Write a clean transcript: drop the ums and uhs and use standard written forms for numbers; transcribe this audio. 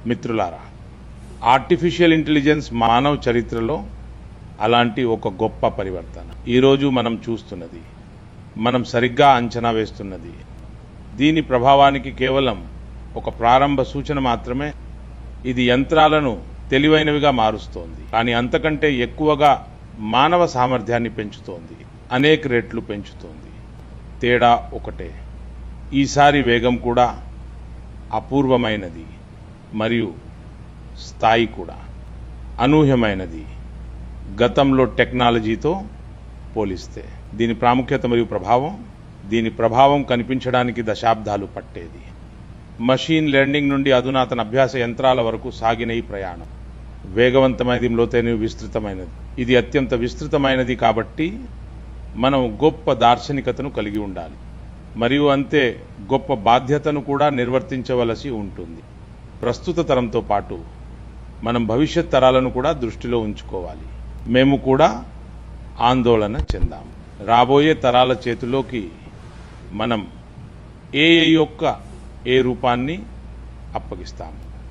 మిత్రులారా, artificial intelligence మానవ చరిత్రలో అలాంటి ఒక గొప్ప పరివర్తన ఈరోజు మనం చూస్తున్నది, మనం సరిగ్గా అంచనా వేస్తున్నది. దీని ప్రభావానికి కేవలం ఒక ప్రారంభ సూచన మాత్రమే. ఇది యంత్రాలను తెలివైనవిగా మారుస్తోంది, కానీ అంతకంటే ఎక్కువగా మానవ సామర్థ్యాన్ని పెంచుతోంది, అనేక రెట్లు పెంచుతోంది. తేడా ఒకటే, ఈసారి వేగం కూడా అపూర్వమైనది మరియు స్థాయి కూడా అనూహ్యమైనది గతంలో టెక్నాలజీతో పోలిస్తే. దీని ప్రాముఖ్యత మరియు దీని ప్రభావం కనిపించడానికి దశాబ్దాలు పట్టేది. మషీన్ లెర్నింగ్ నుండి అధునాతన అభ్యాస యంత్రాల వరకు సాగిన ఈ ప్రయాణం వేగవంతమైనది, లోతైనది, విస్తృతమైనది. ఇది అత్యంత విస్తృతమైనది కాబట్టి మనం గొప్ప దార్శనికతను కలిగి ఉండాలి మరియు అంతే గొప్ప బాధ్యతను కూడా నిర్వర్తించవలసి ఉంటుంది. ప్రస్తుత తరంతో పాటు మనం భవిష్యత్ తరాలను కూడా దృష్టిలో ఉంచుకోవాలి. మేము కూడా ఆందోళన చెందాం. రాబోయే తరాల చేతిలోకి మనం ఏఐ యొక్క ఏ రూపాన్ని అప్పగిస్తాము.